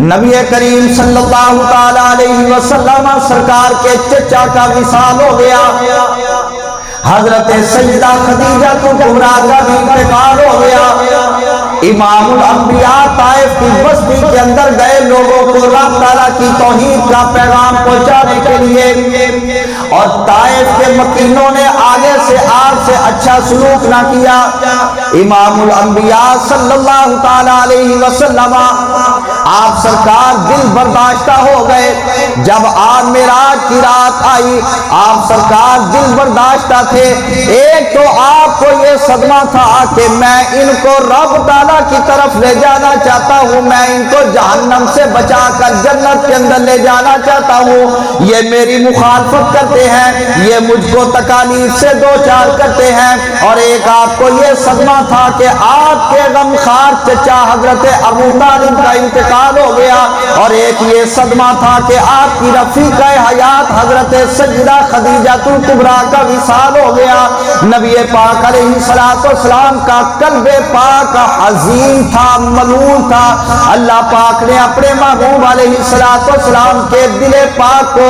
نبی کریم صلی اللہ تعالی علیہ وسلم سرکار کے چچا کا وصال ہو گیا، حضرت سیدہ خدیجہ کبریٰ کا بھی انتقال ہو گیا۔ امام الانبیاء طائف کی بستی کے اندر گئے لوگوں کو رب تعالیٰ کی توحید کا پیغام پہنچانے کے لیے، اور طائف کے مکینوں نے آگے سے آپ سے اچھا سلوک نہ کیا۔ امام الانبیاء صلی اللہ تعالی علیہ وسلم آپ سرکار دل برداشتہ ہو گئے۔ جب آپ معراج کی رات آئی، آپ سرکار دل برداشتہ تھے۔ ایک تو آپ کو یہ صدمہ تھا کہ میں ان کو رب تعالیٰ کی طرف لے جانا چاہتا ہوں، میں ان کو جہنم سے بچا کر جنت کے اندر لے جانا چاہتا ہوں، یہ میری مخالفت کرتے ہیں، یہ مجھ کو تکالیف سے دو چار کرتے ہیں۔ اور ایک آپ کو یہ صدمہ تھا کہ آپ کے غمخوار چچا حضرت ابو طالب کا انتقال ہو گیا، اور ایک یہ صدمہ تھا کہ آپ کی رفیقہ حیات حضرت سیدہ خدیجہ کبریٰ کا وصال ہو گیا۔ نبی پاک علیہ السلام کا قلب پاک حزین تھا، ملول تھا۔ اللہ پاک نے اپنے محبوب علیہ السلام کے دل پاک کو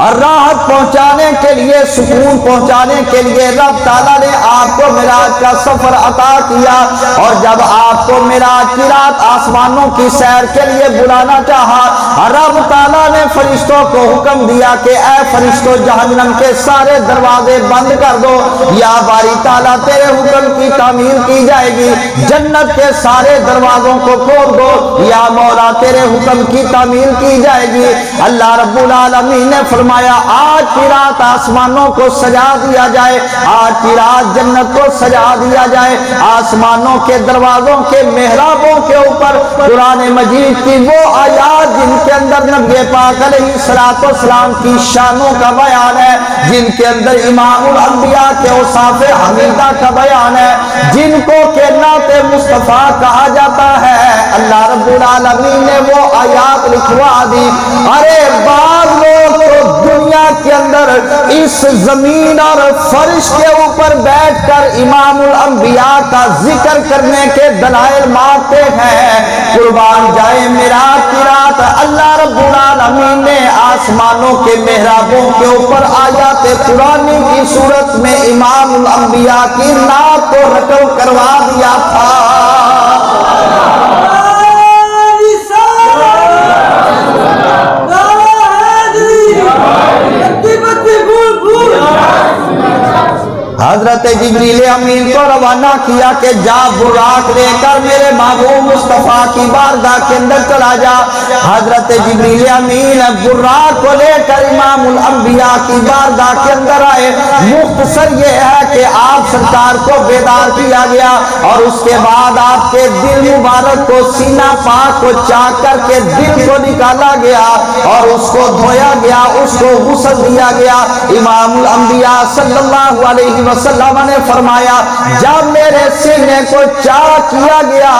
اور راحت پہنچانے کے لیے، سکون پہنچانے کے لیے رب تعالیٰ نے آپ کو معراج کا سفر عطا کیا۔ اور جب آپ کو معراج کی رات آسمانوں کی سیر کے لیے بلانا چاہا، رب تعالیٰ نے فرشتوں کو حکم دیا کہ اے فرشتوں جہنم کے سارے دروازے بند کر دو، یا باری تعالیٰ تیرے حکم کی تعمیل کی جائے گی۔ جنت کے سارے دروازوں کو کھول دو، یا مولا تیرے حکم کی تعمیل کی جائے گی۔ اللہ رب العالمین نے فرمایا آج کی رات آسمانوں کو سجا دیا جائے، آج کی رات جنت کو سجا دیا جائے۔ آسمانوں کے دروازوں کے محرابوں کے اوپر قرآن مجید کی وہ آیات جن کے اندر نبی پاک علیہ السلام کی شانوں کا بیان ہے، جن کے اندر امام الانبیاء کے اوصاف حمیدہ کا بیان ہے، جن کو کہ نعت مصطفیٰ کہا جاتا ہے، اللہ رب العالمین نے وہ آیات لکھوا دی۔ ارے بعض لوگ تو دنیا کے اندر اس زمین اور فرش کے اوپر بیٹھ کر امام الانبیاء کا ذکر کرنے کے دلائل مارتے ہیں۔ قربان جائے معراج کی رات اللہ رب العالمین نے آسمانوں کے محرابوں کے اوپر آیات قرآنی کی صورت میں امام الانبیاء کی نعت کو رقم کروا دیا تھا۔ حضرت جبریل امین کو روانہ کیا کہ جا براق لے کر میرے محبوب مصطفیٰ کی بارگاہ کے اندر چلا جا۔ حضرت جبریل امین براق کو لے کر امام الانبیاء کی بارگاہ کے اندر آئے۔ مختصر یہ ہے کہ آپ سرکار کو بیدار کیا گیا، اور اس کے بعد آپ کے دل مبارک کو سینہ پاک کو چاک کر کے دل کو نکالا گیا، اور اس کو دھویا گیا، اس کو غسل دیا گیا۔ امام الانبیاء صلی اللہ علیہ وسلم نے فرمایا جب میرے سینے کو چاک کیا گیا،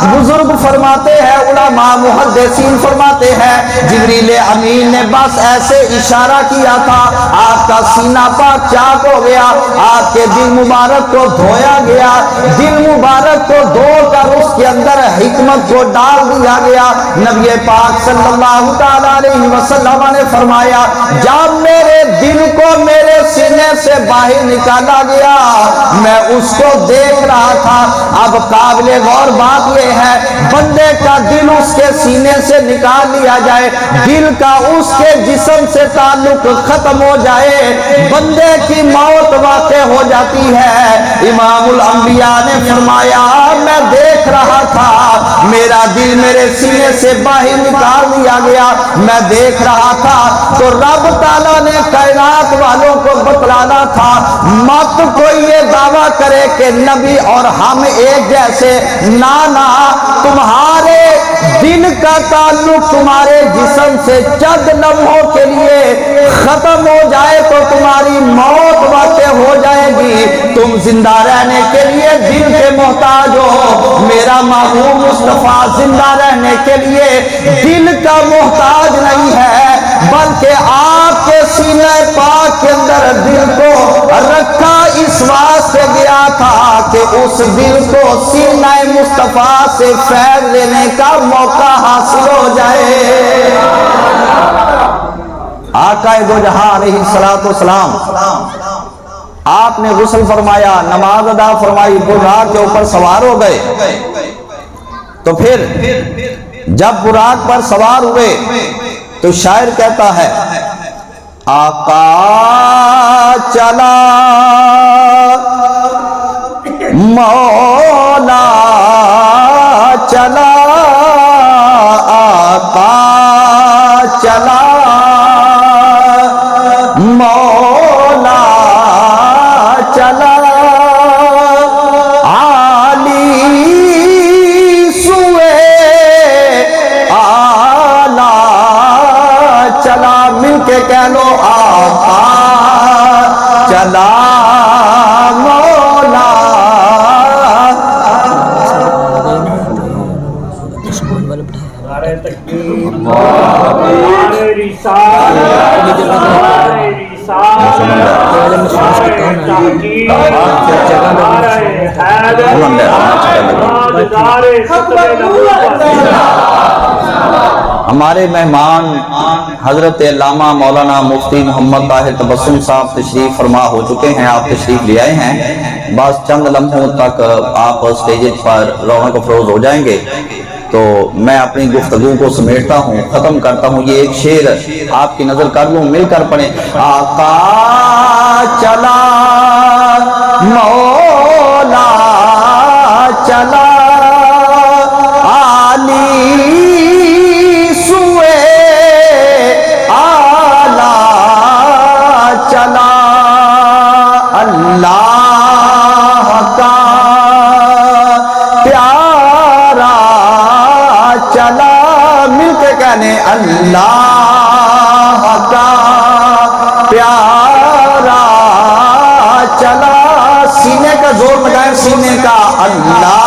بزرگ فرماتے ہیں، علماء محدثین فرماتے ہیں، جبریل امین نے بس ایسے اشارہ کیا تھا، آپ کا سینہ پاک چاک ہو گیا، آپ کے دل مبارک کو دھویا گیا۔ دل مبارک کو دھو کر اس کے اندر حکمت کو ڈال دیا گیا۔ نبی پاک صلی اللہ تعالی علیہ وسلم نے فرمایا جب میرے دل کو میرے سینے سے باہر نکالا گیا، میں اس کو دیکھ رہا تھا۔ اب قابل غور بات یہ ہے بندے کا دل اس کے سینے سے نکال لیا جائے، دل کا اس کے جسم سے تعلق ختم ہو جائے، بندے کی موت واقع ہو جاتی ہے۔ امام الانبیاء نے فرمایا میں دیکھ رہا تھا، میرا دل میرے سینے سے باہر نکال دیا گیا، میں دیکھ رہا تھا۔ تو رب تعالیٰ نے کائنات والوں کو بتلانا تھا مت کوئی یہ دعویٰ کرے کہ نبی اور ہم ایک جیسے، نانا تمہارے دل کا تعلق تمہارے جسم سے چند لمحوں کے لیے ختم ہو جائے تو تمہاری موت واقع ہو جائے گی، تم زندہ رہنے کے لیے دل کے محتاج ہو۔ میرا محبوب مصطفیٰ زندہ رہنے کے لیے دل کا محتاج نہیں ہے، بلکہ آپ کے سینہ پاک کے اندر دل کو رکھا اس واسطے گیا تھا کہ اس دل کو سینہ مصطفیٰ سے فیض لینے کا موقع حاصل ہو جائے۔ آقا دو جہاں علیہ السلام آپ نے غسل فرمایا، نماز ادا فرمائی، براق کے اوپر سوار ہو گئے۔ تو پھر جب براق پر سوار ہوئے تو شاعر کہتا ہے آقا چلا مولا چلا، آقا چلا مولا چلا، عالی سوئے آلہ چلا، مل کے کہہ لو آقا چلا مولا۔ ہمارے مہمان حضرت علامہ مولانا مفتی محمد طاہر تبسم صاحب تشریف فرما ہو چکے ہیں، آپ تشریف لے آئے ہیں، بس چند لمحوں تک آپ اسٹیج پر رونق افروز ہو جائیں گے۔ تو میں اپنی گفتگو کو سمیٹتا ہوں، ختم کرتا ہوں۔ یہ ایک شعر آپ کی نظر کر لوں، مل کر پڑھیں۔ آقا چلا مولا چلا، عالی سوئے آلہ چلا، اللہ کا پیارا چلا، مل کے کہنے اللہ کا پیارا چلا، سینے کا زور بجائیں، سینے کا اللہ